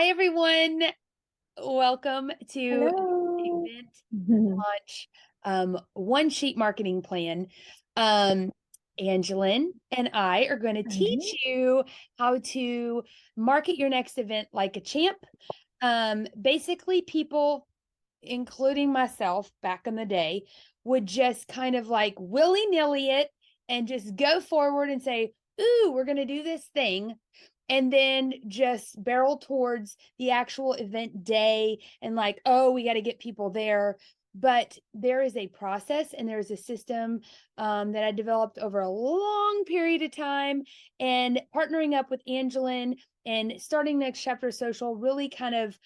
Hi, everyone. Welcome to Hello. Event Mhm. Launch One Sheet Marketing Plan. Um, Angelin and I are going to Alright. teach you how to market your next event like a champ. Basically, people, including myself back in the day, would just kind of like willy-nilly it and just go forward and say, ooh, we're going to do this thing, and then just barrel towards the actual event day and like, oh, we got to get people there. But there is a process and there's a system that I developed over a long period of time. And partnering up with Angelin and starting Next Chapter Social really kind of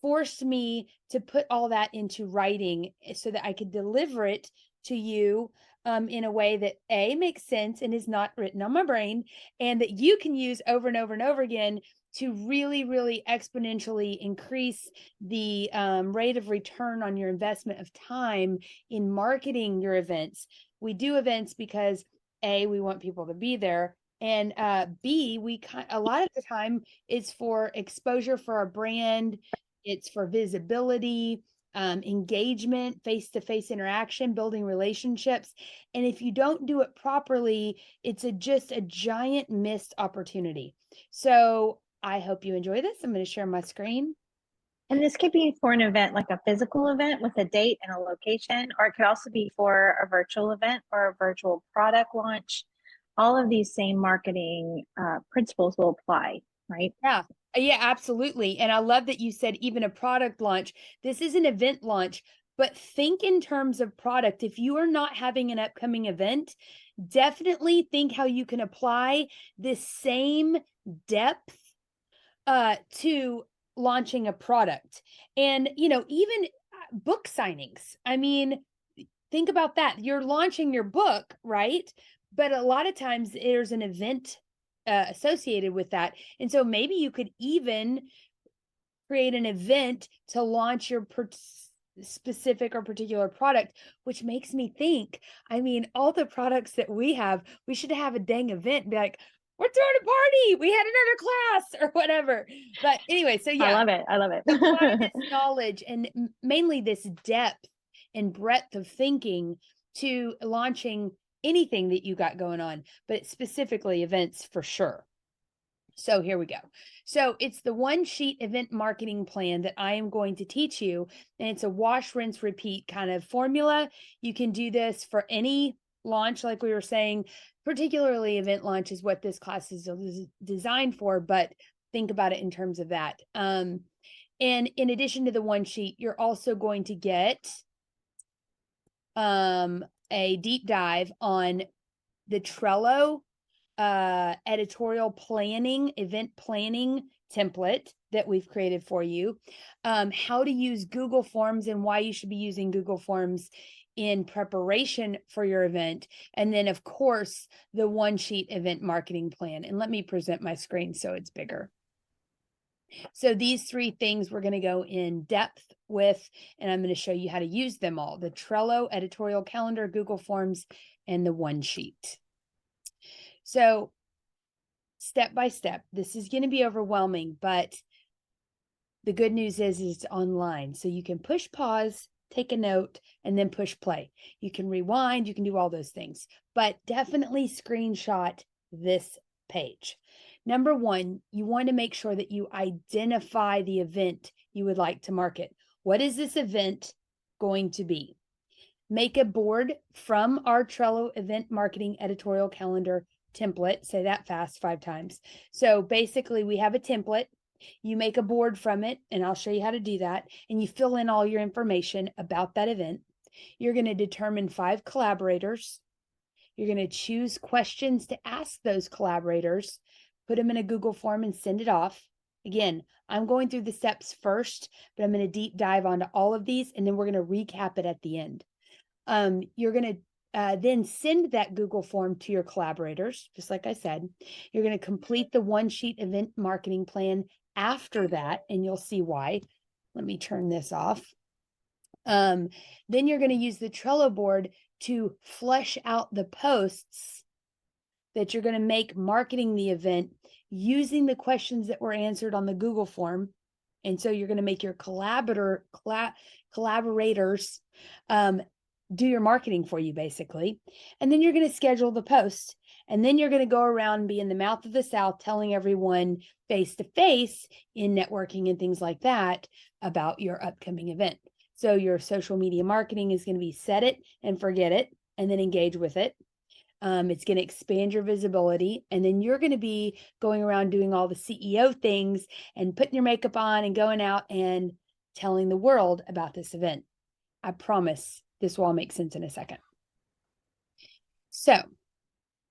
forced me to put all that into writing so that I could deliver it to you in a way that A, makes sense and is not written on my brain, and that you can use over and over and over again to really, really exponentially increase the rate of return on your investment of time in marketing your events. We do events because A, we want people to be there. And B, a lot of the time it's for exposure for our brand, it's for visibility, engagement, face-to-face interaction, building relationships. And if you don't do it properly, it's just a giant missed opportunity. So I hope you enjoy this. I'm going to share my screen. And this could be for an event, like a physical event with a date and a location, or it could also be for a virtual event or a virtual product launch. All of these same marketing principles will apply, right? Yeah. Yeah, absolutely. And I love that you said even a product launch. This is an event launch, but think in terms of product. If you are not having an upcoming event, definitely think how you can apply this same depth to launching a product. And, even book signings. I mean, think about that. You're launching your book, right? But a lot of times there's an event associated with that. And so maybe you could even create an event to launch your specific or particular product, which makes me think, I mean, all the products that we have, we should have a dang event, be like, we're throwing a party, we had another class or whatever. But anyway, so I yeah, love it. I love apply it. this knowledge and mainly this depth and breadth of thinking to launching anything that you got going on, but specifically events for sure. So here we go. So it's the one sheet event marketing plan that I am going to teach you. And it's a wash, rinse, repeat kind of formula. You can do this for any launch, like we were saying, particularly event launch is what this class is designed for, but think about it in terms of that. And in addition to the one sheet, you're also going to get a deep dive on the Trello editorial planning, event planning template that we've created for you, how to use Google Forms and why you should be using Google Forms in preparation for your event. And then, of course, the one sheet event marketing plan. And let me present my screen so it's bigger. So these three things we're going to go in depth with, and I'm going to show you how to use them all: the Trello editorial calendar, Google Forms, and the one sheet. So step by step, this is going to be overwhelming, but the good news is it's online. So you can push pause, take a note, and then push play. You can rewind, you can do all those things, but definitely screenshot this page. Number one, you want to make sure that you identify the event you would like to market. What is this event going to be? Make a board from our Trello event marketing editorial calendar template. Say that fast 5 times. So basically, we have a template. You make a board from it, and I'll show you how to do that. And you fill in all your information about that event. You're going to determine 5 collaborators. You're going to choose questions to ask those collaborators, put them in a Google form, and send it off. Again, I'm going through the steps first, but I'm going to deep dive onto all of these, and then we're going to recap it at the end. You're going to then send that Google form to your collaborators, just like I said. You're going to complete the one sheet event marketing plan after that, and you'll see why. Let me turn this off. Then you're going to use the Trello board to flesh out the posts that you're going to make marketing the event using the questions that were answered on the Google form. And so you're going to make your collaborators do your marketing for you, basically. And then you're going to schedule the post. And then you're going to go around and be in the mouth of the South telling everyone face to face in networking and things like that about your upcoming event. So your social media marketing is going to be set it and forget it, and then engage with it. It's going to expand your visibility. And then you're going to be going around doing all the CEO things and putting your makeup on and going out and telling the world about this event. I promise this will all make sense in a second. So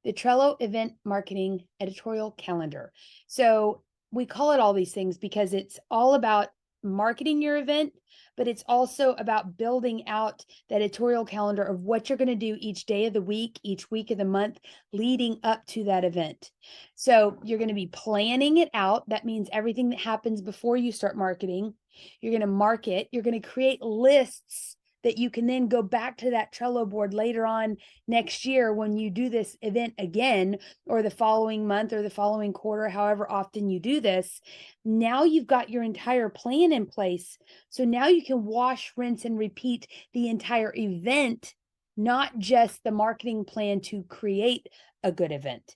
the Trello event marketing editorial calendar. So we call it all these things because it's all about marketing your event, but it's also about building out the editorial calendar of what you're going to do each day of the week, each week of the month, leading up to that event. So you're going to be planning it out. That means everything that happens before you start marketing. You're going to market. You're going to create lists that you can then go back to that Trello board later on next year when you do this event again, or the following month or the following quarter, however often you do this. Now you've got your entire plan in place. So now you can wash, rinse, and repeat the entire event, not just the marketing plan to create a good event.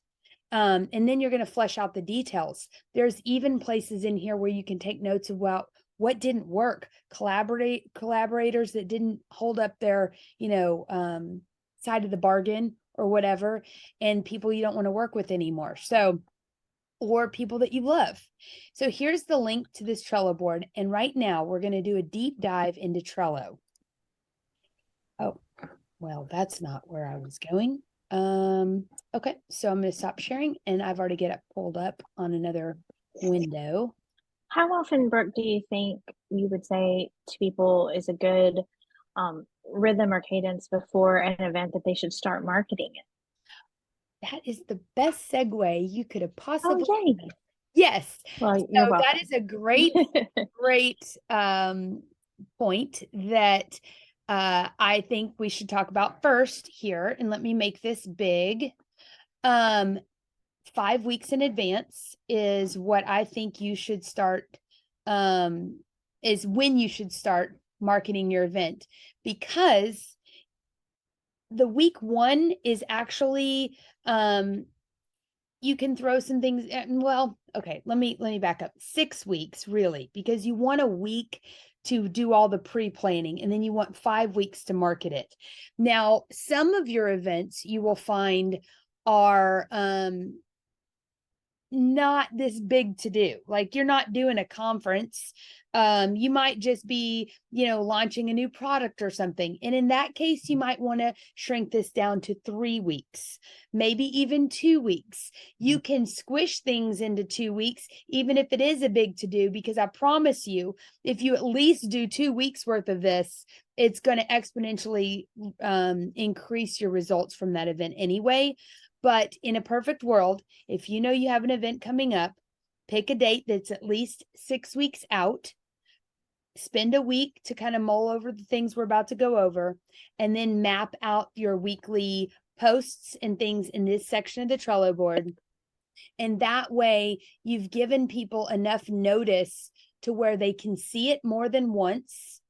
And then you're going to flesh out the details. There's even places in here where you can take notes about what didn't work, collaborators that didn't hold up their, side of the bargain or whatever, and people you don't want to work with anymore. So, or people that you love. So here's the link to this Trello board. And right now we're going to do a deep dive into Trello. Oh, well, that's not where I was going. Okay, so I'm going to stop sharing, and I've already got it pulled up on another window. How often, Brooke, do you think you would say to people is a good rhythm or cadence before an event that they should start marketing it? That is the best segue you could have possibly. Oh, yay. Yes. Well, So you're welcome. that is a great point that I think we should talk about first here. And let me make this big. 5 weeks in advance is what I think you should start, is when you should start marketing your event, because the week one is actually, you can throw some things in. Well, okay, let me back up. 6 weeks really, because you want a week to do all the pre-planning, and then you want 5 weeks to market it. Now, some of your events you will find are not this big to do. Like, you're not doing a conference. You might just be, launching a new product or something. And in that case, you might want to shrink this down to 3 weeks, maybe even 2 weeks. You can squish things into 2 weeks, even if it is a big to do, because I promise you, if you at least do 2 weeks worth of this, it's going to exponentially increase your results from that event anyway. But in a perfect world, if you know you have an event coming up, pick a date that's at least 6 weeks out, spend a week to kind of mull over the things we're about to go over, and then map out your weekly posts and things in this section of the Trello board. And that way you've given people enough notice to where they can see it more than once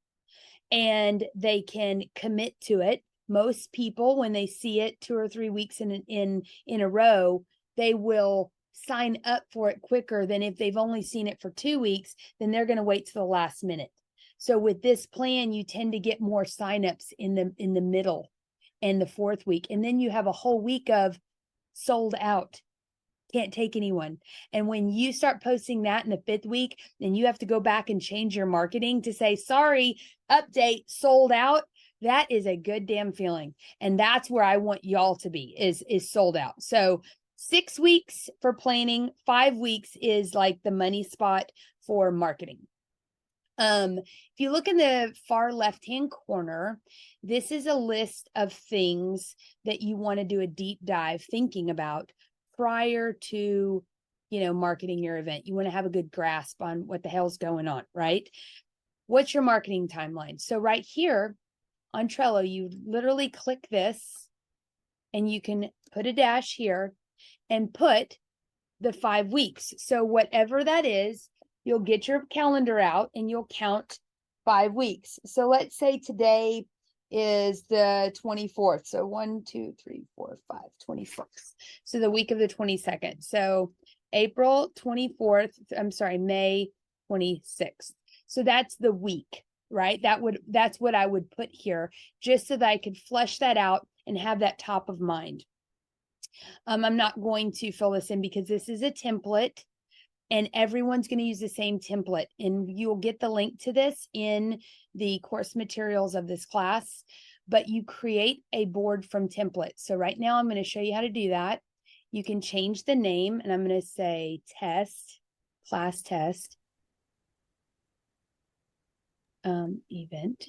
and they can commit to it. Most people, when they see it 2 or 3 weeks in a row, they will sign up for it quicker than if they've only seen it for 2 weeks. Then they're going to wait to the last minute. So with this plan, you tend to get more signups in the middle and the 4th week, and then you have a whole week of sold out. Can't take anyone. And when you start posting that in the 5th week, then you have to go back and change your marketing to say, sorry, update, sold out. That is a good damn feeling. And that's where I want y'all to be, is sold out. So 6 weeks for planning, 5 weeks is like the money spot for marketing. If you look in the far left-hand corner, this is a list of things that you want to do a deep dive thinking about prior to, marketing your event. You want to have a good grasp on what the hell's going on, right? What's your marketing timeline? So right here on Trello, you literally click this and you can put a dash here and put the 5 weeks. So whatever that is, you'll get your calendar out and you'll count 5 weeks. So let's say today is the 24th. So 1, 2, 3, 4, 5, 26. So the week of the 22nd. So April 24th, I'm sorry, May 26th. So that's the week, right? That's what I would put here, just so that I could flesh that out and have that top of mind. I'm not going to fill this in because this is a template and everyone's going to use the same template, and you'll get the link to this in the course materials of this class, but you create a board from templates. So right now I'm going to show you how to do that. You can change the name, and I'm going to say test, class test, event.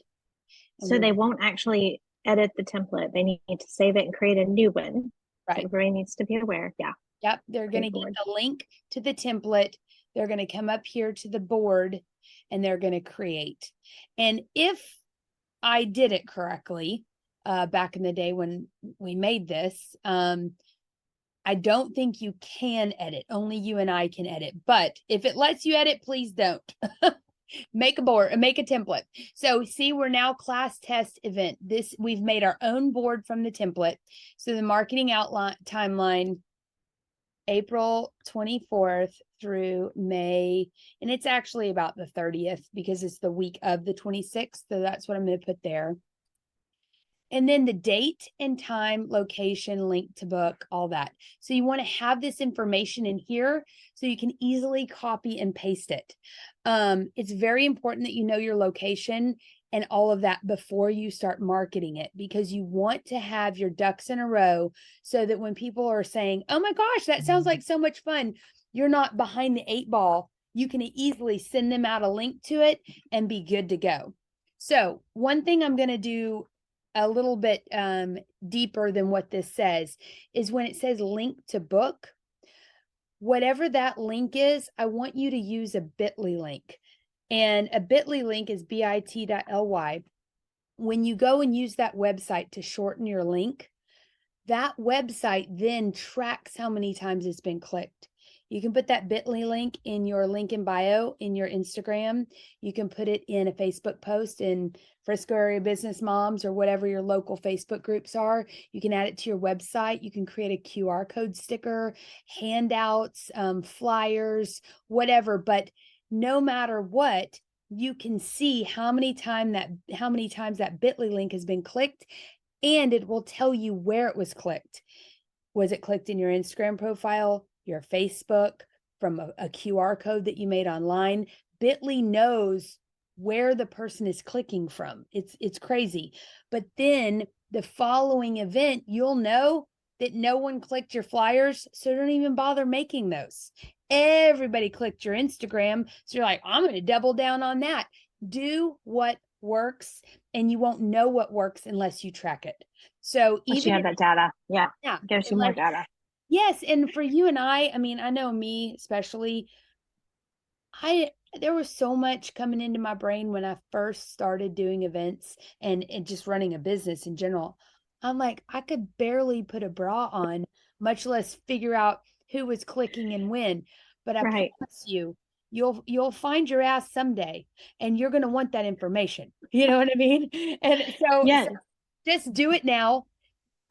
So they won't actually edit the template. They need to save it and create a new one. Right. So everybody needs to be aware. Yeah. Yep. They're going to get the link to the template. They're going to come up here to the board and they're going to create. And if I did it correctly, back in the day when we made this, I don't think you can edit. Only you and I can edit. But if it lets you edit, please don't. Make a board, make a template. So see, we're now class test event. We've made our own board from the template. So the marketing outline timeline, April 24th through May, and it's actually about the 30th because it's the week of the 26th. So that's what I'm going to put there. And then the date and time, location, link to book, all that. So you want to have this information in here so you can easily copy and paste it. It's very important that you know your location and all of that before you start marketing it, because you want to have your ducks in a row so that when people are saying, oh my gosh, that sounds like so much fun, you're not behind the 8 ball. You can easily send them out a link to it and be good to go. So one thing I'm going to do a little bit deeper than what this says is when it says link to book, whatever that link is, I want you to use a bit.ly link. And a bit.ly link is bit.ly. When you go and use that website to shorten your link, that website then tracks how many times it's been clicked. You can put that bit.ly link in your link in bio in your Instagram. You can put it in a Facebook post in Frisco Area Business Moms or whatever your local Facebook groups are. You can add it to your website. You can create a QR code sticker, handouts, flyers, whatever. But no matter what, you can see how many times that bit.ly link has been clicked, and it will tell you where it was clicked. Was it clicked in your Instagram profile, your Facebook, from a QR code that you made online? Bit.ly knows where the person is clicking from. It's crazy. But then the following event, you'll know that no one clicked your flyers, so don't even bother making those. Everybody clicked your Instagram, so you're like, I'm going to double down on that. Do what works, and you won't know what works unless you track it. So even you have that data, yeah, gives you more data. Yes, and for you and I mean, I know me especially, there was so much coming into my brain when I first started doing events and just running a business in general. I'm like, I could barely put a bra on, much less figure out who was clicking and when. But I promise you, you'll find your ass someday, and you're going to want that information. You know what I mean? And so just do it now.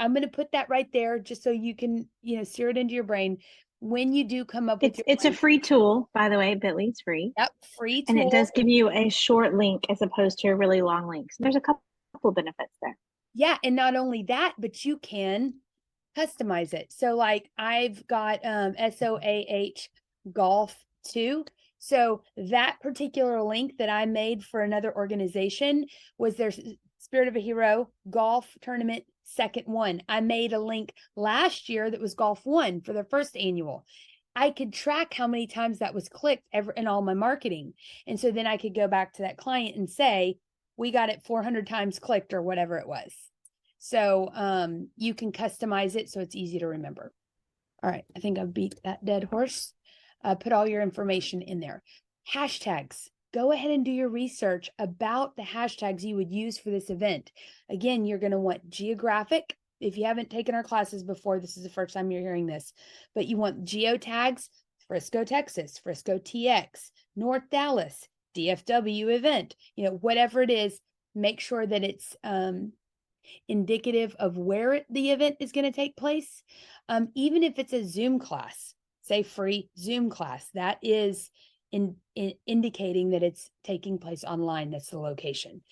I'm going to put that right there just so you can, sear it into your brain. When you do come up with it's a free tool, by the way. Bit.ly is free. Yep, free tool. And it does give you a short link as opposed to a really long link. So there's a couple benefits there. Yeah, and not only that, but you can customize it. So like I've got SOAH Golf 2. So that particular link that I made for another organization was their Spirit of a Hero golf tournament second one. I made a link last year that was Golf 1 for their first annual. I could track how many times that was clicked in all my marketing. And so then I could go back to that client and say, we got it 400 times clicked or whatever it was. So you can customize it so it's easy to remember. All right, I think I've beat that dead horse. Put all your information in there. Hashtags. Go ahead and do your research about the hashtags you would use for this event. Again, you're going to want geographic. If you haven't taken our classes before, this is the first time you're hearing this, but you want geotags, Frisco, Texas, Frisco TX, North Dallas, DFW event, whatever it is, make sure that it's indicative of where the event is going to take place. Even if it's a Zoom class, say free Zoom class, that is indicating that it's taking place online. That's the location.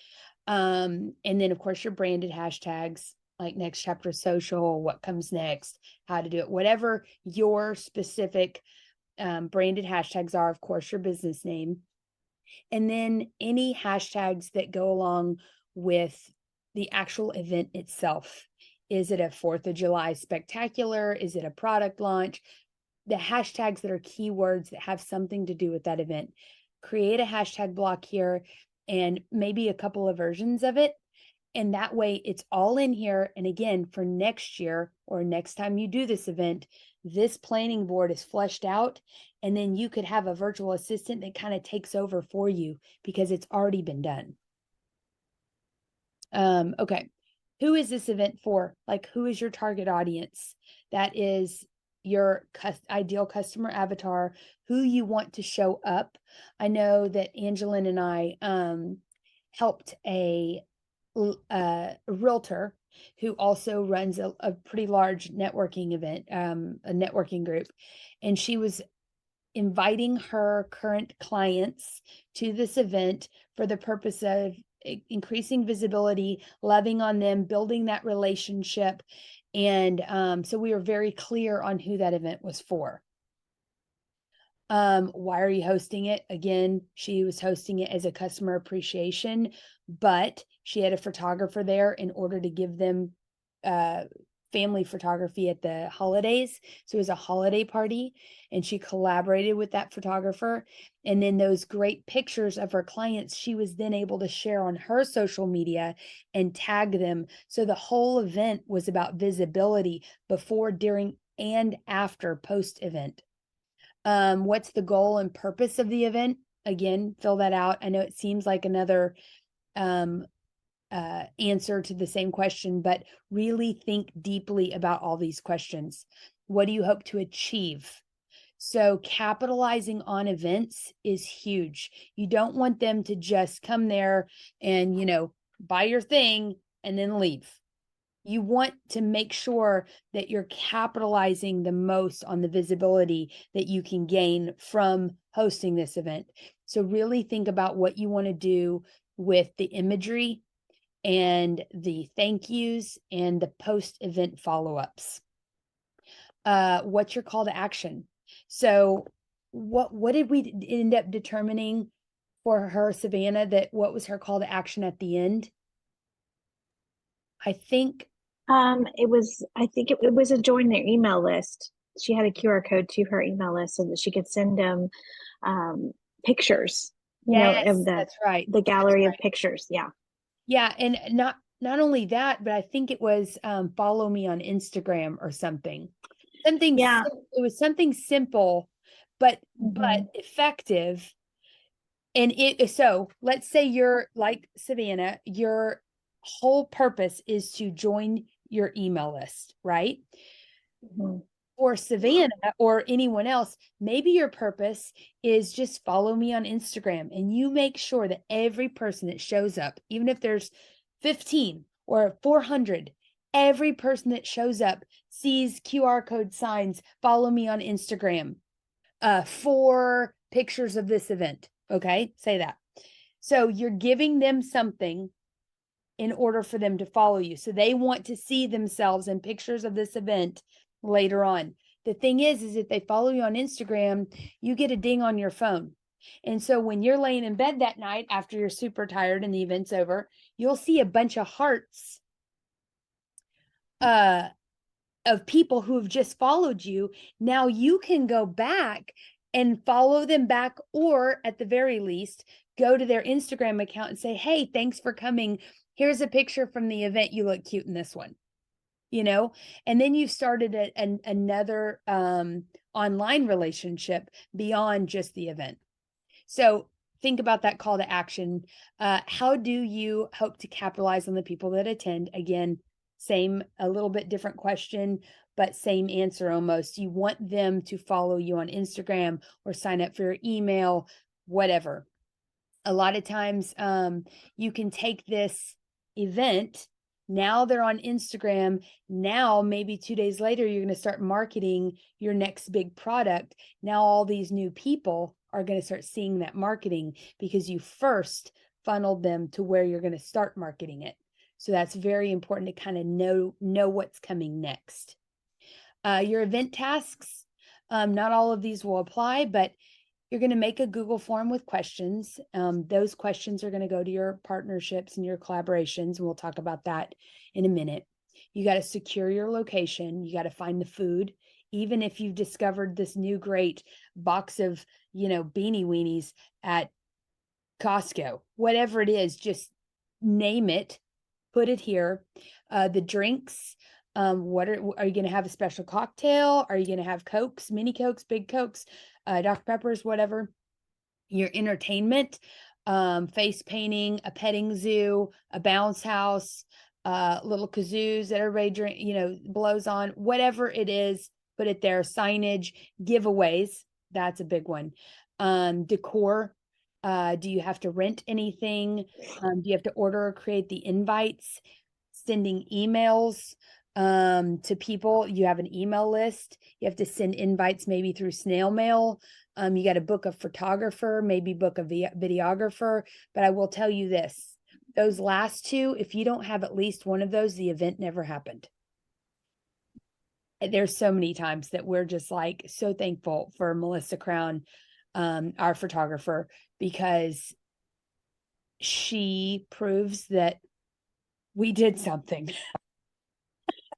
And then of course your branded hashtags, like next chapter social, what comes next, how to do it, whatever your specific branded hashtags are, of course, your business name. And then any hashtags that go along with the actual event itself. Is it a 4th of July spectacular? Is it a product launch? The hashtags that are keywords that have something to do with that event. Create a hashtag block here and maybe a couple of versions of it. And that way it's all in here. And again, for next year or next time you do this event, this planning board is fleshed out. And then you could have a virtual assistant that kind of takes over for you because it's already been done. Okay. Who is this event for? Like, who is your target audience? That is your ideal customer avatar, who you want to show up. I know that Angelin and I helped a realtor who also runs a pretty large networking event, a networking group. And she was inviting her current clients to this event for the purpose of increasing visibility, loving on them, building that relationship. And so we were very clear on who that event was for. Why are you hosting it? Again, she was hosting it as a customer appreciation, but she had a photographer there in order to give them family photography at the holidays. So it was a holiday party, and she collaborated with that photographer. And then those great pictures of her clients, she was then able to share on her social media and tag them. So the whole event was about visibility before, during, and after post event. What's the goal and purpose of the event? Again, fill that out. I know it seems like another answer to the same question, but really think deeply about all these questions. What do you hope to achieve? So capitalizing on events is huge. You don't want them to just come there and, buy your thing and then leave. You want to make sure that you're capitalizing the most on the visibility that you can gain from hosting this event. So really think about what you want to do with the imagery and the thank yous and the post-event follow-ups. What's your call to action? So what did we end up determining for her, Savannah, what was her call to action at the end? I think it was a join their email list. She had a QR code to her email list so that she could send them pictures, of that's right. The gallery of pictures. Yeah. Yeah. And not only that, but I think it was follow me on Instagram or something. Yeah. It was something simple, but effective. And so let's say you're like Savannah, your whole purpose is to join your email list, right? For Savannah or anyone else, maybe your purpose is just follow me on Instagram, and you make sure that every person that shows up, even if there's 15 or 400, every person that shows up sees QR code signs, follow me on Instagram, for pictures of this event. Okay, say that. So you're giving them something in order for them to follow you. So they want to see themselves in pictures of this event later on. The thing is if they follow you on Instagram, you get a ding on your phone. And so when you're laying in bed that night after you're super tired and the event's over, you'll see a bunch of hearts of people who have just followed you. Now you can go back and follow them back, or at the very least, go to their Instagram account and say, hey, thanks for coming. Here's a picture from the event. You look cute in this one, and then you've started another online relationship beyond just the event. So think about that call to action. How do you hope to capitalize on the people that attend? Again, a little bit different question. but same answer almost. You want them to follow you on Instagram or sign up for your email, whatever. A lot of times you can take this event, now they're on Instagram, now maybe 2 days later you're going to start marketing your next big product. Now all these new people are going to start seeing that marketing because you first funneled them to where you're going to start marketing it. So that's very important to kind of know what's coming next. Your event tasks, not all of these will apply, but you're going to make a Google form with questions. Those questions are going to go to your partnerships and your collaborations, and we'll talk about that in a minute. You got to secure your location. You got to find the food. Even if you've discovered this new great box of, beanie weenies at Costco, whatever it is, just name it, put it here. The drinks, what are you going to have a special cocktail? Are you going to have Cokes, mini Cokes, big Cokes, Dr. Peppers, whatever? Your entertainment, face painting, a petting zoo, a bounce house, little kazoos that everybody drink, blows on, whatever it is, put it there. Signage, giveaways, that's a big one. Decor. Do you have to rent anything? Do you have to order or create the invites? Sending emails to people. You have an email list. You have to send invites maybe through snail mail. You got to book a photographer, maybe book a videographer. But I will tell you this, those last two, if you don't have at least one of those, the event never happened. There's so many times that we're just like so thankful for Melissa Crown, our photographer, because she proves that we did something.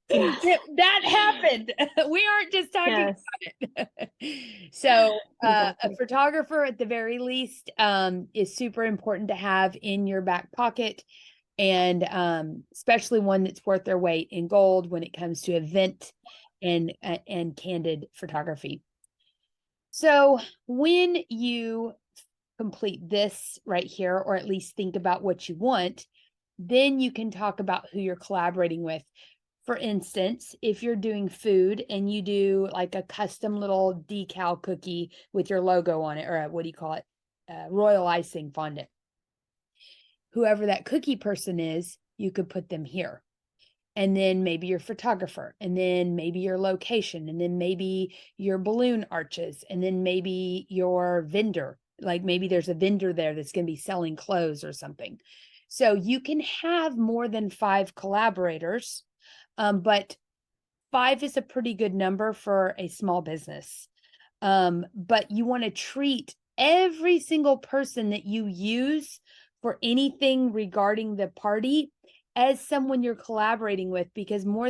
That happened. We aren't just talking about it. So a photographer at the very least is super important to have in your back pocket, and especially one that's worth their weight in gold when it comes to event and candid photography. So when you complete this right here, or at least think about what you want, then you can talk about who you're collaborating with. For instance, if you're doing food and you do like a custom little decal cookie with your logo on it, or what do you call it? Royal icing fondant. Whoever that cookie person is, you could put them here. And then maybe your photographer, and then maybe your location, and then maybe your balloon arches, and then maybe your vendor. Like maybe there's a vendor there that's going to be selling clothes or something. So you can have more than 5 collaborators, but 5 is a pretty good number for a small business. But you want to treat every single person that you use for anything regarding the party as someone you're collaborating with, because more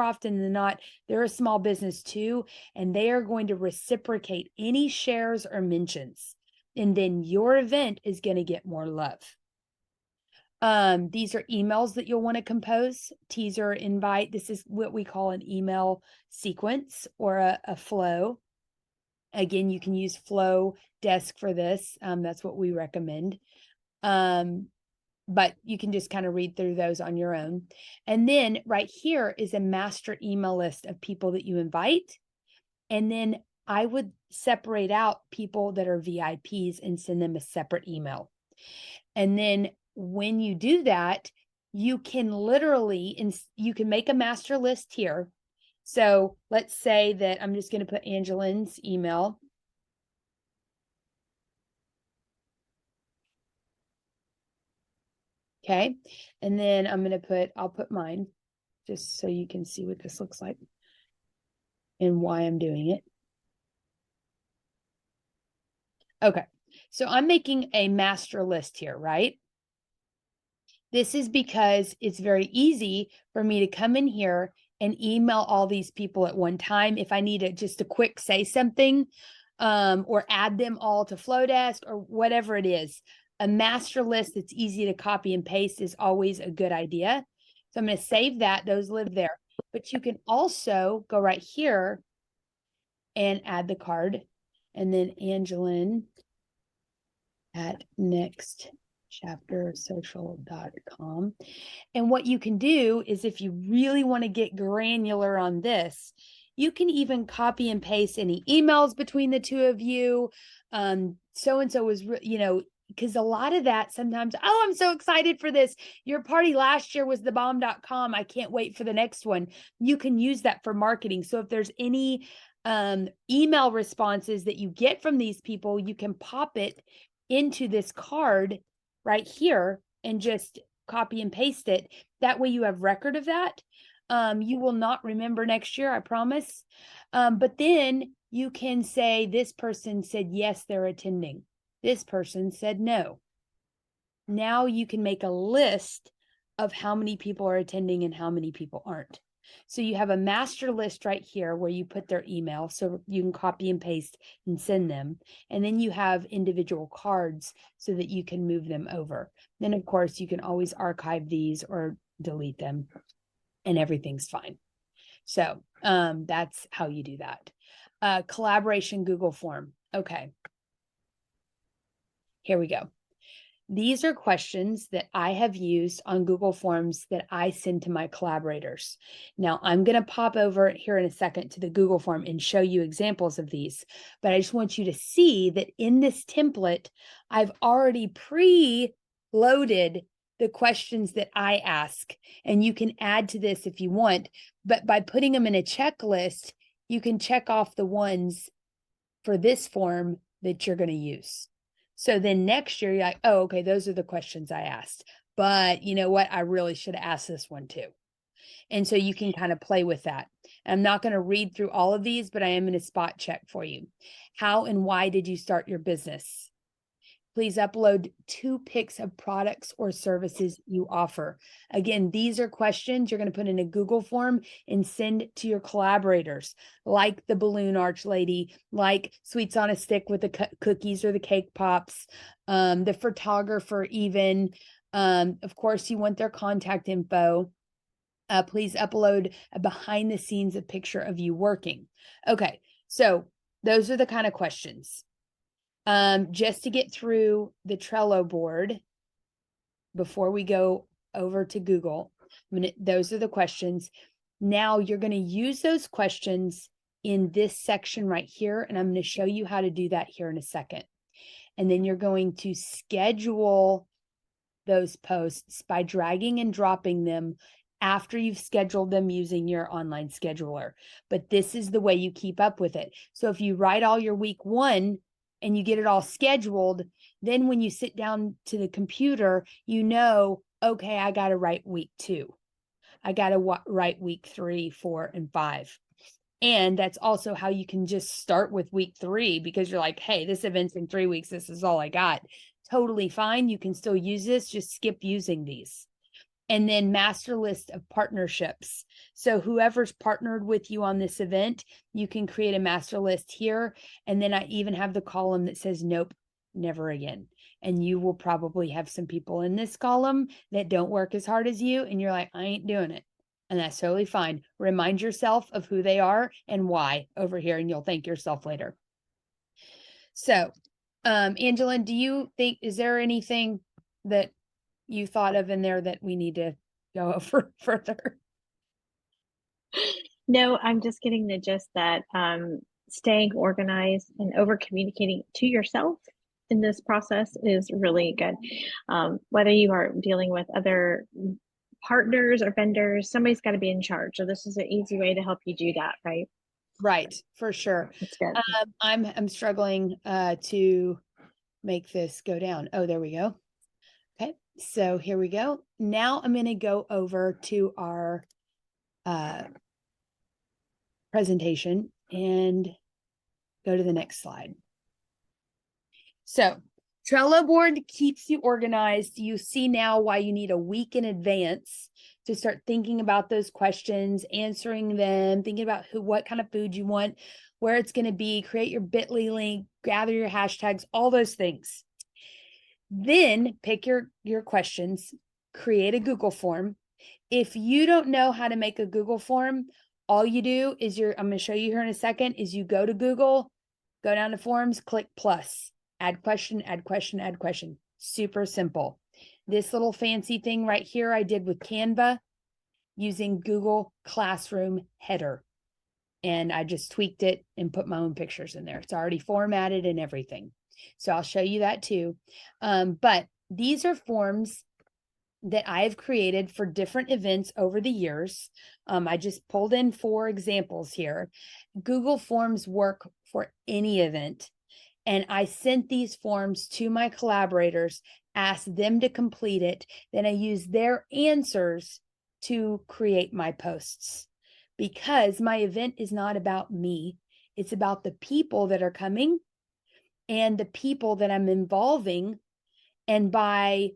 often than not, they're a small business too, and they are going to reciprocate any shares or mentions. And then your event is going to get more love. These are emails that you'll want to compose, teaser, invite. This is what we call an email sequence or a flow. Again, you can use Flow Desk for this. That's what we recommend. But you can just kind of read through those on your own. And then right here is a master email list of people that you invite. And then I would separate out people that are VIPs and send them a separate email. And then when you do that, you can you can make a master list here. So let's say that I'm just going to put Angeline's email. Okay. And then I'll put mine just so you can see what this looks like and why I'm doing it. Okay. So I'm making a master list here, right? This is because it's very easy for me to come in here and email all these people at one time. If I need just a quick say something, or add them all to Flowdesk or whatever it is, a master list that's easy to copy and paste is always a good idea. So I'm going to save that. Those live there. But you can also go right here and add the card. And then Angeline at next chaptersocial.com. And what you can do is, if you really want to get granular on this, you can even copy and paste any emails between the two of you. So-and-so was, because a lot of that sometimes, oh, I'm so excited for this. Your party last year was thebomb.com. I can't wait for the next one. You can use that for marketing. So if there's any email responses that you get from these people, you can pop it into this card right here and just copy and paste it. That way you have record of that. You will not remember next year, I promise. But then you can say, this person said, yes, they're attending. This person said no. Now you can make a list of how many people are attending and how many people aren't. So you have a master list right here where you put their email, so you can copy and paste and send them. And then you have individual cards so that you can move them over. Then, of course, you can always archive these or delete them, and everything's fine. So that's how you do that. Collaboration Google form. Okay. Here we go. These are questions that I have used on Google Forms that I send to my collaborators. Now, I'm going to pop over here in a second to the Google form and show you examples of these, but I just want you to see that in this template, I've already pre-loaded the questions that I ask, and you can add to this if you want, but by putting them in a checklist, you can check off the ones for this form that you're going to use. So then next year, you're like, oh, okay, those are the questions I asked. But you know what? I really should have asked this one too. And so you can kind of play with that. I'm not going to read through all of these, but I am going to spot check for you. How and why did you start your business? Please upload 2 pics of products or services you offer. Again, these are questions you're going to put in a Google form and send to your collaborators, like the balloon arch lady, like Sweets on a Stick with the cookies or the cake pops, the photographer even. Of course, you want their contact info. Please upload a behind the scenes a picture of you working. Okay, so those are the kind of questions. Just to get through the Trello board before we go over to Google, those are the questions. Now you're going to use those questions in this section right here, and I'm going to show you how to do that here in a second. And then you're going to schedule those posts by dragging and dropping them after you've scheduled them using your online scheduler. But this is the way you keep up with it. So if you write all your week 1 and you get it all scheduled, then when you sit down to the computer, you know, okay, I got to write week 2. I got to write week 3, 4, and 5. And that's also how you can just start with week 3, because you're like, hey, this event's in 3 weeks. This is all I got. Totally fine. You can still use this. Just skip using these. And then master list of partnerships. So whoever's partnered with you on this event, you can create a master list here. And then I even have the column that says, nope, never again. And you will probably have some people in this column that don't work as hard as you. And you're like, I ain't doing it. And that's totally fine. Remind yourself of who they are and why over here, and you'll thank yourself later. So, Angela, do you think, is there anything that you thought of in there that we need to go over further? No, I'm just getting the gist that staying organized and over communicating to yourself in this process is really good. Whether you are dealing with other partners or vendors, somebody's got to be in charge. So this is an easy way to help you do that, right? Right, for sure. That's good. I'm struggling to make this go down. Oh, there we go. Okay, so here we go. Now I'm going to go over to our presentation and go to the next slide. So Trello board keeps you organized. You see now why you need a week in advance to start thinking about those questions, answering them, thinking about what kind of food you want, where it's going to be, create your bit.ly link, gather your hashtags, all those things. Then pick your questions, create a Google form. If you don't know how to make a Google form, all you do is I'm going to show you here in a second, is you go to Google, go down to forms, click plus, add question, add question, add question. Super simple. This little fancy thing right here I did with Canva using Google Classroom header. And I just tweaked it and put my own pictures in there. It's already formatted and everything. So I'll show you that too. But these are forms that I've created for different events over the years. I just pulled in 4 examples here. Google Forms work for any event. And I sent these forms to my collaborators, asked them to complete it. Then I used their answers to create my posts, because my event is not about me. It's about the people that are coming and the people that I'm involving. And by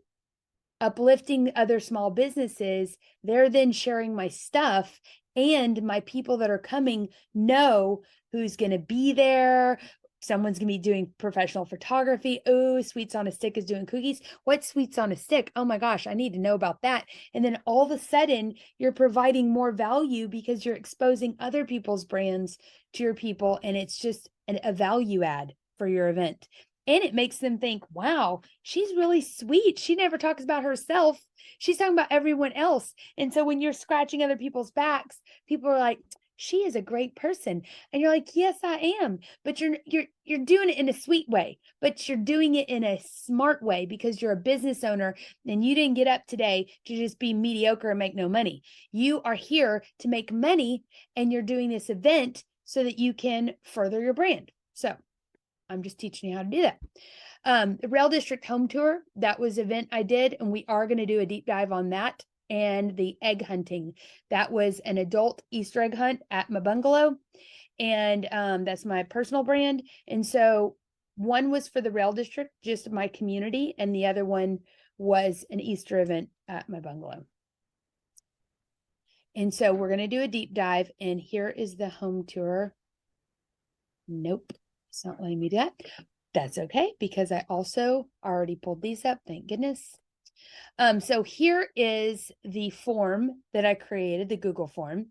uplifting other small businesses, they're then sharing my stuff, and my people that are coming know who's going to be there. Someone's going to be doing professional photography. Oh, Sweets on a Stick is doing cookies. What's Sweets on a Stick? Oh my gosh, I need to know about that. And then all of a sudden, you're providing more value because you're exposing other people's brands to your people. And it's just a value add for your event. And it makes them think, wow, she's really sweet. She never talks about herself. She's talking about everyone else. And so when you're scratching other people's backs, people are like, she is a great person. And you're like, yes, I am. But you're doing it in a sweet way, but you're doing it in a smart way, because you're a business owner and you didn't get up today to just be mediocre and make no money. You are here to make money, and you're doing this event so that you can further your brand. So I'm just teaching you how to do that. The Rail District Home Tour, that was an event I did, and we are going to do a deep dive on that. And the egg hunting, that was an adult Easter egg hunt at my bungalow. And that's my personal brand. And so one was for the Rail District, just my community, and the other one was an Easter event at my bungalow. And so we're going to do a deep dive, and here is the home tour. Nope. It's not letting me do that. That's okay, because I also already pulled these up. Thank goodness. So here is the form that I created, the Google form.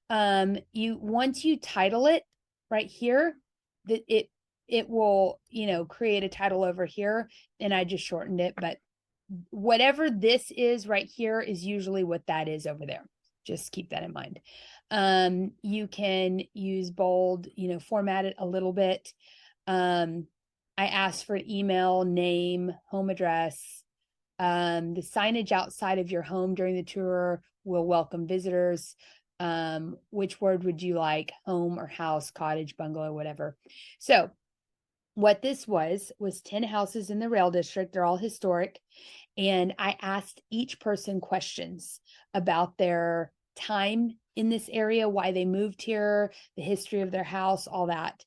Once you title it right here, that it will, create a title over here, and I just shortened it, but whatever this is right here is usually what that is over there. Just keep that in mind. You can use bold, format it a little bit. I asked for email, name, home address. The signage outside of your home during the tour will welcome visitors. Which word would you like? Home or house, cottage, bungalow, whatever. So what this was 10 houses in the Rail District. They're all historic. And I asked each person questions about their time in this area, why they moved here, the history of their house, all that.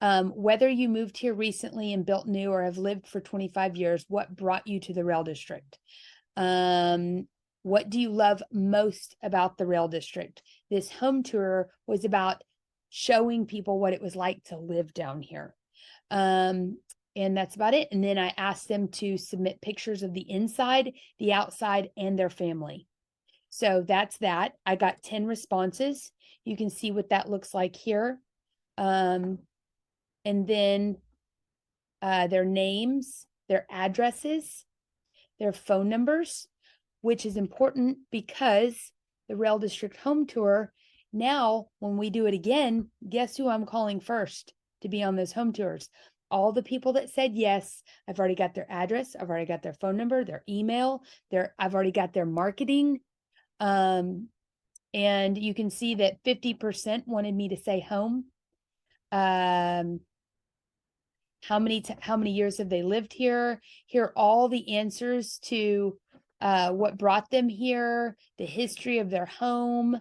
Whether you moved here recently and built new, or have lived for 25 years, what brought you to the Rail District? What do you love most about the Rail District? This home tour was about showing people what it was like to live down here. And that's about it. And then I asked them to submit pictures of the inside, the outside, and their family. So that's that. I got 10 responses. You can see what that looks like here. And then their names, their addresses, their phone numbers, which is important because the Rail District Home Tour, now when we do it again, guess who I'm calling first to be on those home tours? All the people that said yes. I've already got their address. I've already got their phone number, their email, I've already got their marketing. And you can see that 50% wanted me to say home. How many years have they lived here? Here are all the answers to what brought them here, the history of their home.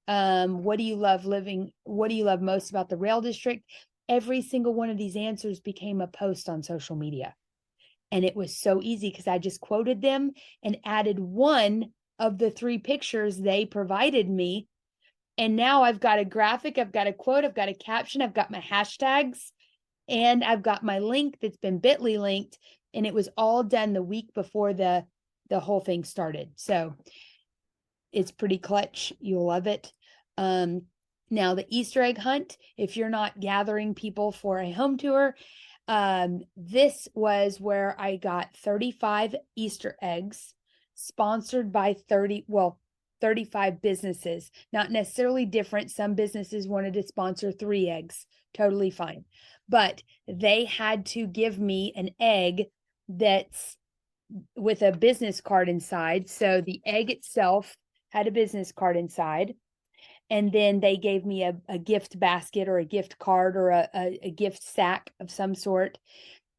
What do you love most about the Rail District? Every single one of these answers became a post on social media. And it was so easy because I just quoted them and added one of the 3 pictures they provided me. And now I've got a graphic, I've got a quote, I've got a caption, I've got my hashtags, and I've got my link that's been bit.ly linked. And it was all done the week before the whole thing started. So it's pretty clutch. You'll love it. Now the Easter egg hunt, if you're not gathering people for a home tour, this was where I got 35 Easter eggs sponsored by 35 businesses, not necessarily different. Some businesses wanted to sponsor 3 eggs, totally fine. But they had to give me an egg that's with a business card inside. So the egg itself had a business card inside. And then they gave me a gift basket or a gift card or a gift sack of some sort.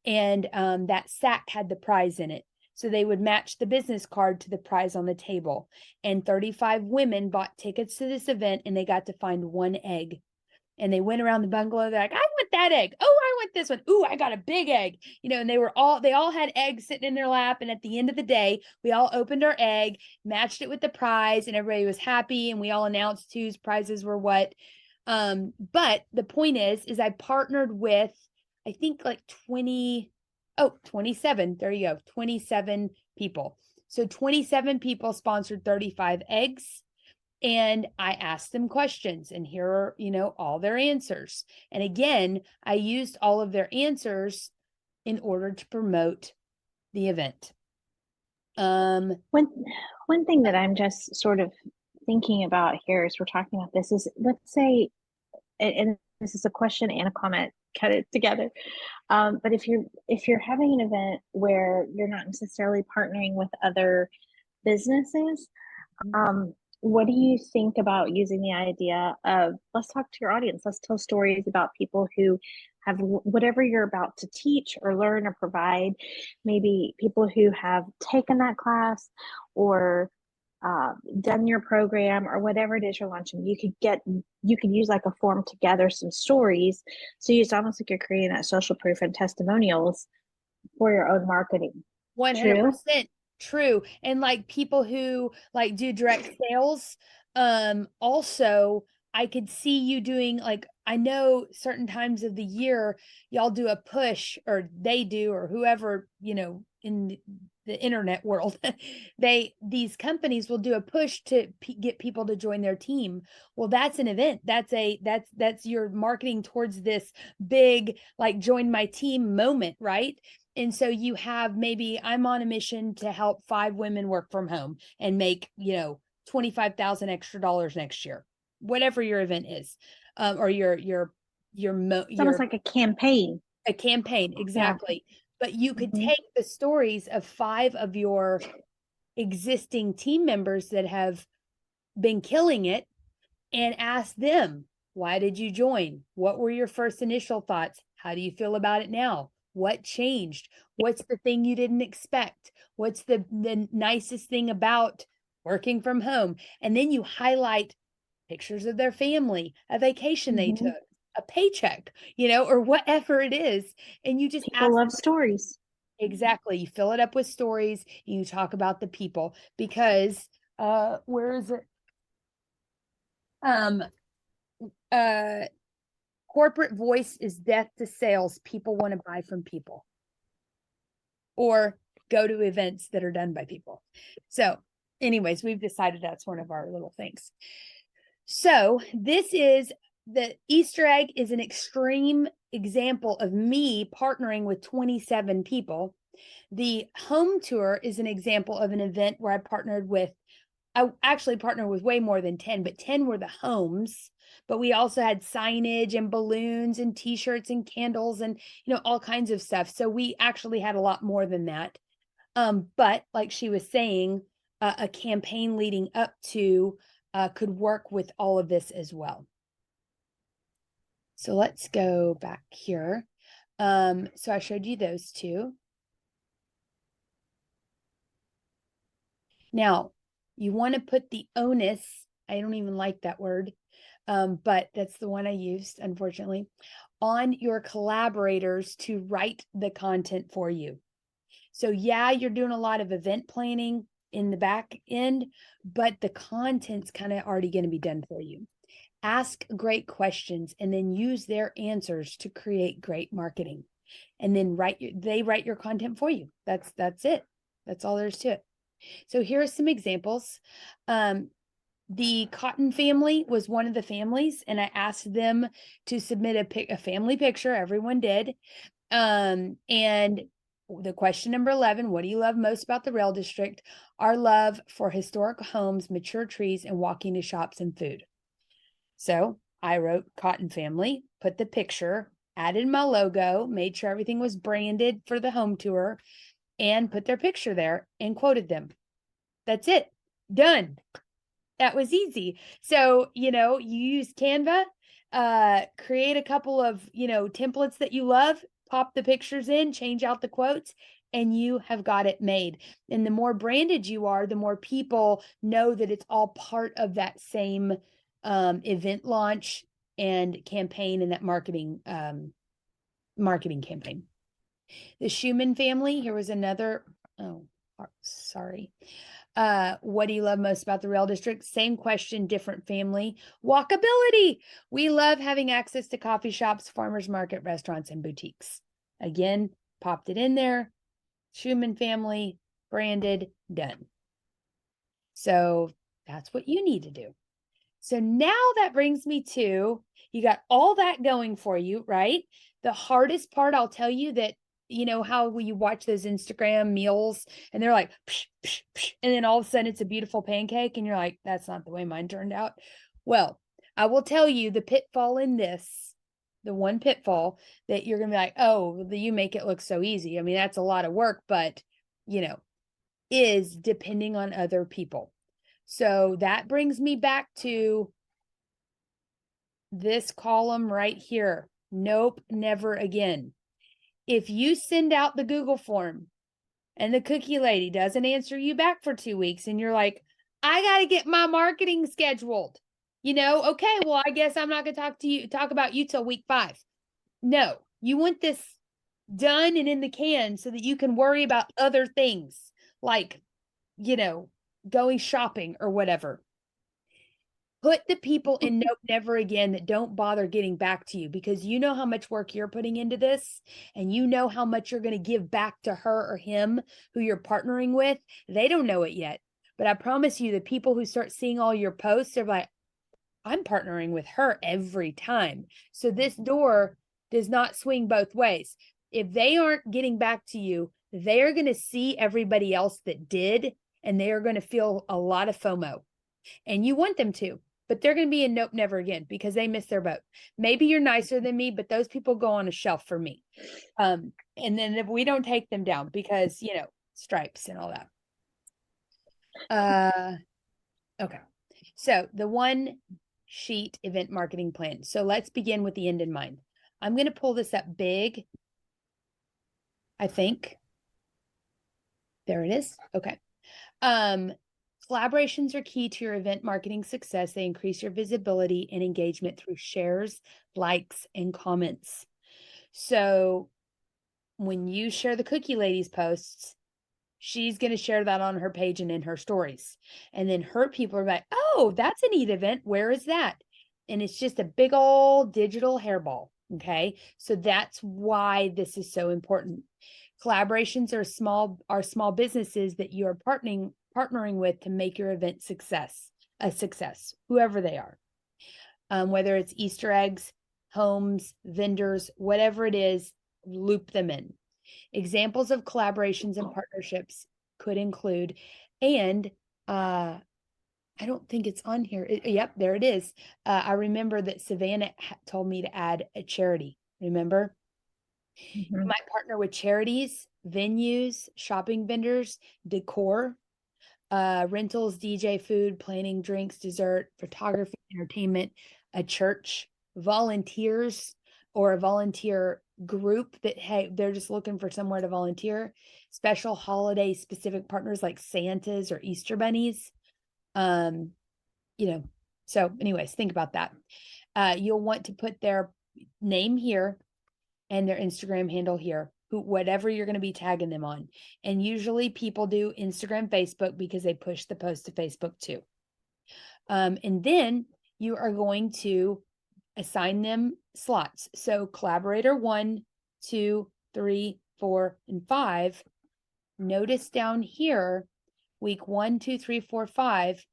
And that sack had the prize in it. So they would match the business card to the prize on the table. And 35 women bought tickets to this event, and they got to find 1 egg. And they went around the bungalow. They're like, I want that egg. Oh, I want this one. Ooh, I got a big egg. And they all had eggs sitting in their lap. And at the end of the day, we all opened our egg, matched it with the prize, and everybody was happy. And we all announced whose prizes were what. But the point is I partnered with, I think like 27. There you go. 27 people. So 27 people sponsored 35 eggs. And I asked them questions, and here are, all their answers. And again, I used all of their answers in order to promote the event. One thing that I'm just sort of thinking about here as we're talking about this is, let's say, and this is a question and a comment, cut it together. But if you're having an event where you're not necessarily partnering with other businesses, what do you think about using the idea of, let's talk to your audience, let's tell stories about people who have whatever you're about to teach or learn or provide, maybe people who have taken that class or done your program or whatever it is you're launching. You could use like a form to gather some stories. So it's almost like you're creating that social proof and testimonials for your own marketing. 100% true. And like people who like do direct sales, also I could see you doing, like, I know certain times of the year y'all do a push, or they do, or whoever, in the internet world, these companies will do a push to get people to join their team. Well, that's an event. That's your marketing towards this big, like, join my team moment, right? And so you have, maybe I'm on a mission to help 5 women work from home and make, $25,000 extra dollars next year, whatever your event is, or It's almost like a campaign. Exactly. Yeah. But you could Mm-hmm. take the stories of 5 of your existing team members that have been killing it and ask them, why did you join? What were your first initial thoughts? How do you feel about it now? What changed? What's the thing you didn't expect? What's the nicest thing about working from home? And then you highlight pictures of their family, a vacation they took, a paycheck, or whatever it is. And you just People love stories. Exactly. You fill it up with stories. You talk about the people, because where is it? Corporate voice is death to sales. People want to buy from people or go to events that are done by people. So anyways, we've decided that's one of our little things. So the Easter egg is an extreme example of me partnering with 27 people. The home tour is an example of an event where I actually partnered with way more than 10, but 10 were the homes. But we also had signage and balloons and t-shirts and candles and, all kinds of stuff. So we actually had a lot more than that. But like she was saying, a campaign leading up to could work with all of this as well. So let's go back here. So I showed you those 2. Now, you want to put the onus, I don't even like that word, but that's the one I used, unfortunately, on your collaborators to write the content for you. So yeah, you're doing a lot of event planning in the back end, but the content's kind of already going to be done for you. Ask great questions and then use their answers to create great marketing. And then they write your content for you. That's it. That's all there is to it. So here are some examples. The Cotton family was one of the families, and I asked them to submit a family picture. Everyone did. And the question number 11, what do you love most about the rail district? Our love for historic homes, mature trees, and walking to shops and food. So I wrote Cotton Family, put the picture, added my logo, made sure everything was branded for the home tour, and put their picture there and quoted them. That's it. Done. That was easy. So, you use Canva, create a couple of, templates that you love, pop the pictures in, change out the quotes, and you have got it made. And the more branded you are, the more people know that it's all part of that same event launch and campaign, and that marketing campaign. The Schumann family, here was another, sorry. What do you love most about the rail district? Same question, different family. Walkability. We love having access to coffee shops, farmers market, restaurants, and boutiques. Again, popped it in there. Schumann family, branded, done. So that's what you need to do. So now that brings me to, you got all that going for you, right? The hardest part, I'll tell you that, how you watch those Instagram meals and they're like, psh, psh, psh, and then all of a sudden it's a beautiful pancake and you're like, that's not the way mine turned out. Well, I will tell you the pitfall in this, the one pitfall that you're going to be like, oh, you make it look so easy. I mean, that's a lot of work, but, is depending on other people. So that brings me back to this column right here. Nope, never again. If you send out the Google form and the cookie lady doesn't answer you back for 2 weeks and you're like, I got to get my marketing scheduled, okay, well, I guess I'm not going to talk about you till week 5. No, you want this done and in the can so that you can worry about other things like, going shopping or whatever. Put the people in note never again that don't bother getting back to you, because you know how much work you're putting into this and you know how much you're going to give back to her or him who you're partnering with. They don't know it yet, but I promise you the people who start seeing all your posts are like, I'm partnering with her every time. So this door does not swing both ways. If they aren't getting back to you, they are going to see everybody else that did, and they are going to feel a lot of FOMO. And you want them to, but they're going to be in nope, never again, because they missed their boat. Maybe you're nicer than me, but those people go on a shelf for me. And then if we don't take them down because, stripes and all that. Okay. So the one sheet event marketing plan. So let's begin with the end in mind. I'm going to pull this up big. I think. There it is. Okay. Collaborations are key to your event marketing success. They increase your visibility and engagement through shares, likes, and comments. So when you share the Cookie Lady's posts, she's going to share that on her page and in her stories. And then her people are like, oh, that's a neat event. Where is that? And it's just a big old digital hairball. Okay. So that's why this is so important. Collaborations are small businesses that you are partnering with to make your event a success, whoever they are. Whether it's Easter eggs, homes, vendors, whatever it is, loop them in. Examples of collaborations and partnerships could include, and I don't think it's on here. Yep, there it is. I remember that Savannah told me to add a charity. Remember? Mm-hmm. You might partner with charities, venues, shopping vendors, decor, rentals, DJ, food, planning, drinks, dessert, photography, entertainment, a church, volunteers, or a volunteer group that, hey, they're just looking for somewhere to volunteer, special holiday specific partners like Santas or Easter bunnies. So anyways, think about that. You'll want to put their name here and their Instagram handle here, whatever you're going to be tagging them on. And usually people do Instagram, Facebook, because they push the post to Facebook too. And then you are going to assign them slots. So collaborator 1, 2, 3, 4, and 5. Notice down here, week 1, 2, 3, 4, 5.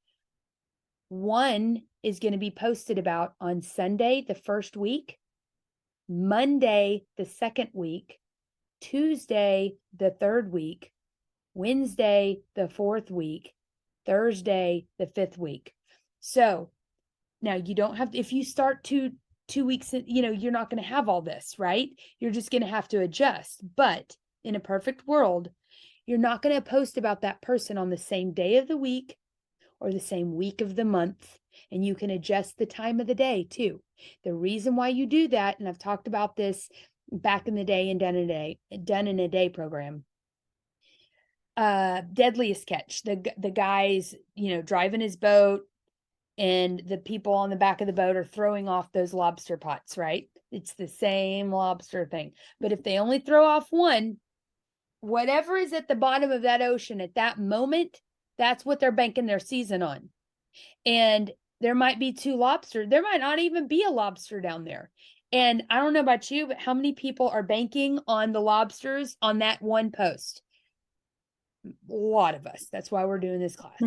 1 is going to be posted about on Sunday, the first week, Monday, the second week, Tuesday, the 3rd week, Wednesday, the 4th week, Thursday, the 5th week. So now you don't have, if you start 2 weeks, you're not going to have all this, right? You're just going to have to adjust. But in a perfect world, you're not going to post about that person on the same day of the week or the same week of the month. And you can adjust the time of the day too. The reason why you do that, and I've talked about this back in the day and done in a day program. Deadliest Catch, the guy's, driving his boat, and the people on the back of the boat are throwing off those lobster pots, right? It's the same lobster thing. But if they only throw off one, whatever is at the bottom of that ocean at that moment, that's what they're banking their season on. And there might be 2 lobsters. There might not even be a lobster down there. And I don't know about you, but how many people are banking on the lobsters on that one post? A lot of us. That's why we're doing this class.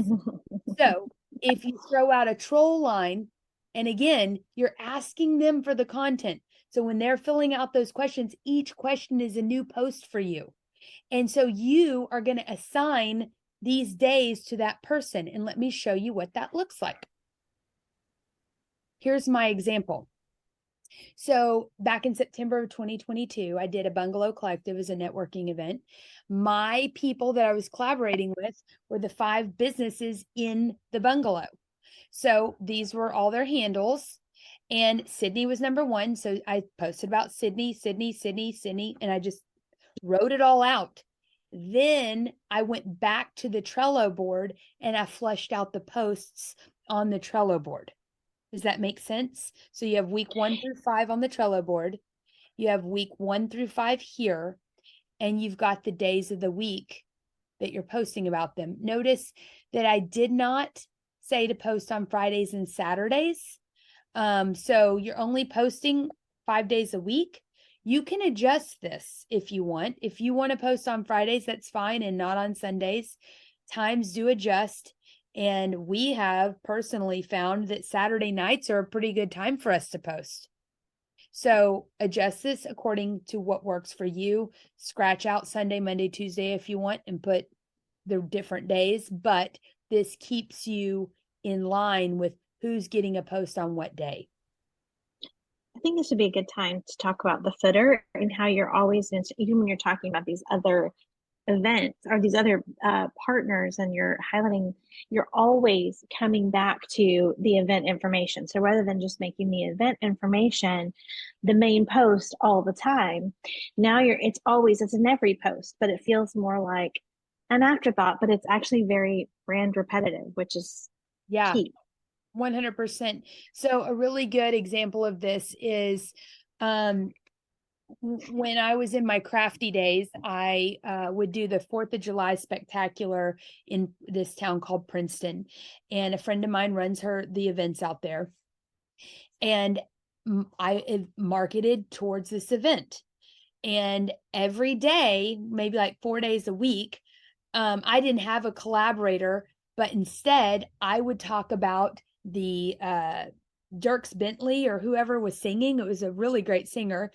So if you throw out a troll line, and again, you're asking them for the content. So when they're filling out those questions, each question is a new post for you. And so you are going to assign these days to that person. And let me show you what that looks like. Here's my example. So back in September of 2022, I did a Bungalow Collective as a networking event. My people that I was collaborating with were the 5 businesses in the bungalow. So these were all their handles. And Sydney was number 1. So I posted about Sydney, and I just wrote it all out. Then I went back to the Trello board and I flushed out the posts on the Trello board. Does that make sense? So you have week 1 through 5 on the Trello board. You have week 1 through 5 here, and you've got the days of the week that you're posting about them. Notice that I did not say to post on Fridays and Saturdays. So you're only posting 5 days a week. You can adjust this if you want. If you want to post on Fridays, that's fine, and not on Sundays. Times do adjust. And we have personally found that Saturday nights are a pretty good time for us to post. So adjust this according to what works for you. Scratch out Sunday, Monday, Tuesday if you want, and put the different days. But this keeps you in line with who's getting a post on what day. I think this would be a good time to talk about the footer and how you're always, even when you're talking about these other events or these other partners, and you're highlighting, you're always coming back to the event information. So rather than just making the event information the main post all the time, now it's in every post, but it feels more like an afterthought, but it's actually very brand repetitive, which is key. 100%. So a really good example of this is when I was in my crafty days, I would do the 4th of July spectacular in this town called Princeton. And a friend of mine runs the events out there. And I marketed towards this event. And every day, maybe like 4 days a week, I didn't have a collaborator, but instead I would talk about the Dierks Bentley or whoever was singing. It was a really great singer.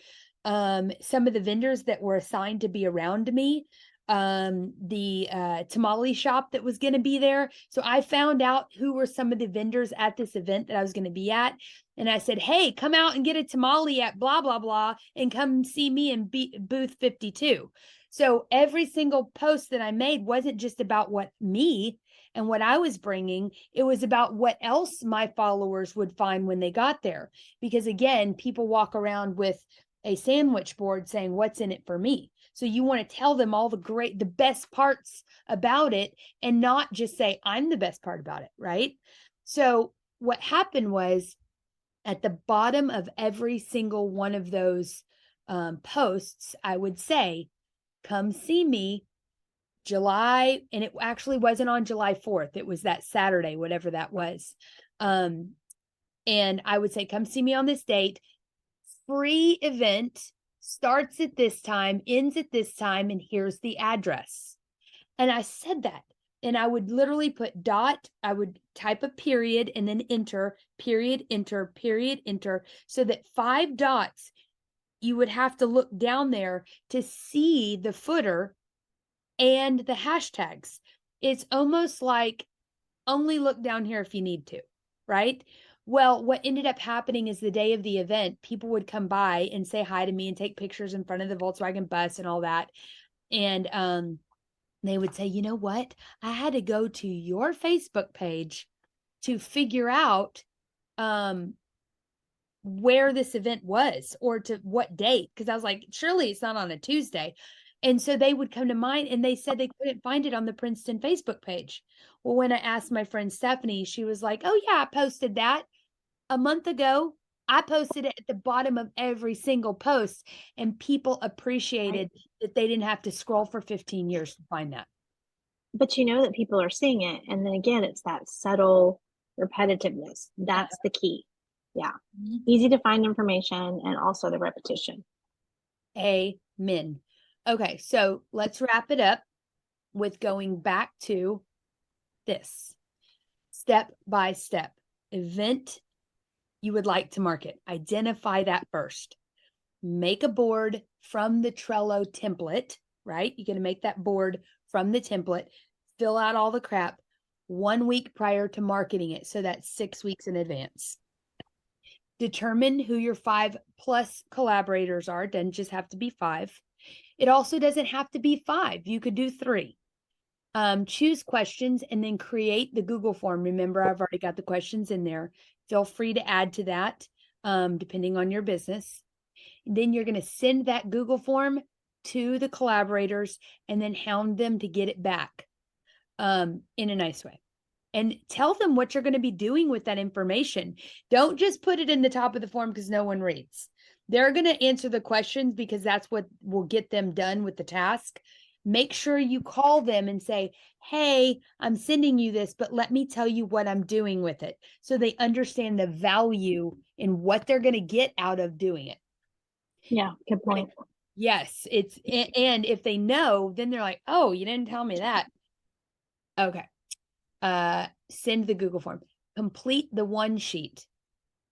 Some of the vendors that were assigned to be around me, the tamale shop that was going to be there. So I found out who were some of the vendors at this event that I was going to be at. And I said, hey, come out and get a tamale at blah, blah, blah, and come see me in booth 52. So every single post that I made wasn't just about me and what I was bringing. It was about what else my followers would find when they got there. Because again, people walk around with a sandwich board saying, what's in it for me? So you want to tell them all the best parts about it, and not just say, I'm the best part about it, right? So what happened was, at the bottom of every single one of those posts, I would say, come see me July, and it actually wasn't on July 4th. It was that Saturday, whatever that was. And I would say, come see me on this date. Free event, starts at this time, ends at this time, and here's the address. And I said that, and I would literally put I would type a period and then enter, period, enter, period, enter, so that 5 dots you would have to look down there to see the footer and the hashtags. It's almost like only look down here if you need to, right? Well, what ended up happening is the day of the event, people would come by and say hi to me and take pictures in front of the Volkswagen bus and all that. And they would say, you know what? I had to go to your Facebook page to figure out where this event was or to what date. Cause I was like, surely it's not on a Tuesday. And so they would come to mine and they said they couldn't find it on the Princeton Facebook page. Well, when I asked my friend Stephanie, she was like, oh, yeah, I posted that a month ago. I posted it at the bottom of every single post, and people appreciated that they didn't have to scroll for 15 years to find that. But you know that people are seeing it. And then again, it's that subtle repetitiveness. That's the key. Yeah. Easy to find information and also the repetition. Amen. Okay, so let's wrap it up with going back to this step by step event you would like to market. Identify that first. Make a board from the Trello template, right? You're going to make that board from the template, fill out all the crap 1 week prior to marketing it. So that's 6 weeks in advance. Determine who your 5+ collaborators are. It doesn't just have to be 5. It also doesn't have to be 5. You could do 3. Choose questions and then create the Google form. Remember, I've already got the questions in there. Feel free to add to that, depending on your business. And then you're going to send that Google form to the collaborators and then hound them to get it back in a nice way. And tell them what you're going to be doing with that information. Don't just put it in the top of the form because no one reads. They're going to answer the questions because that's what will get them done with the task. Make sure you call them and say, hey, I'm sending you this, but let me tell you what I'm doing with it. So they understand the value in what they're going to get out of doing it. Yeah, good point. Yes, and if they know, then they're like, oh, you didn't tell me that. Okay. Send the Google form. Complete the one sheet.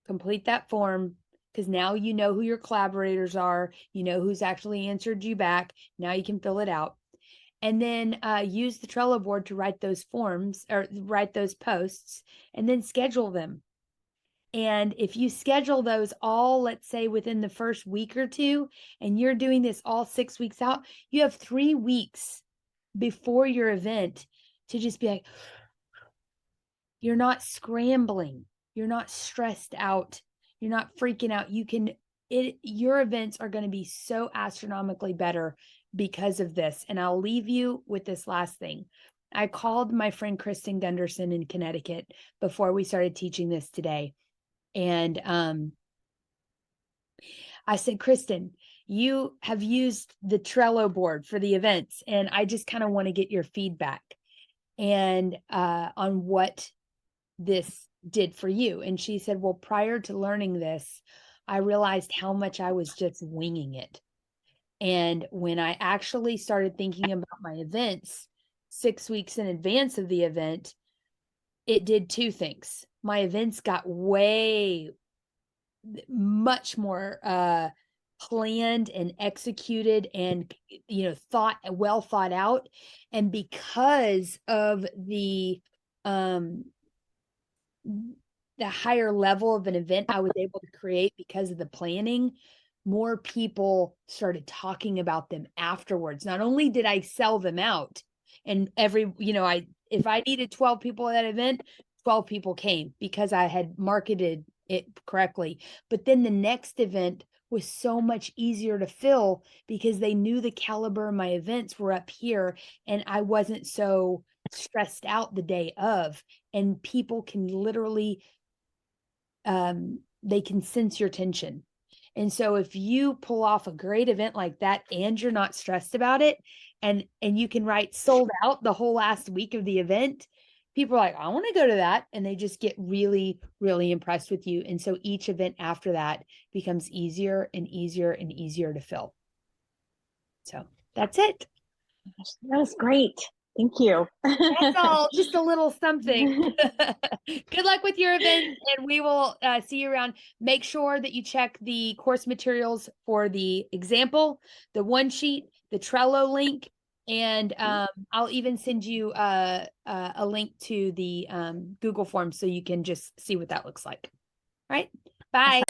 Complete that form because now you know who your collaborators are. You know who's actually answered you back. Now you can fill it out. And then use the Trello board to write those forms or write those posts and then schedule them. And if you schedule those all, let's say within the first week or two, and you're doing this all 6 weeks out, you have 3 weeks before your event to just be like, you're not scrambling. You're not stressed out. You're not freaking out. Your events are going to be so astronomically better because of this. And I'll leave you with this last thing. I called my friend Kristen Gunderson in Connecticut before we started teaching this today. And I said, Kristen, you have used the Trello board for the events, and I just kind of want to get your feedback and on what this did for you. And she said, well, prior to learning this, I realized how much I was just winging it. And when I actually started thinking about my events 6 weeks in advance of the event, it did 2 things. My events got much more planned and executed and well thought out. And because of the higher level of an event I was able to create because of the planning, more people started talking about them afterwards. Not only did I sell them out, and if I needed 12 people at that event, 12 people came because I had marketed it correctly. But then the next event was so much easier to fill because they knew the caliber of my events were up here and I wasn't so stressed out the day of. And people can literally they can sense your tension. And so if you pull off a great event like that and you're not stressed about it, and you can write sold out the whole last week of the event, people are like, I want to go to that. And they just get really, really impressed with you. And so each event after that becomes easier and easier and easier to fill. So that's it. That was great. Thank you. That's all, just a little something. Good luck with your event, and we will see you around. Make sure that you check the course materials for the example, the one sheet, the Trello link, and I'll even send you a link to the Google form so you can just see what that looks like. All right, bye.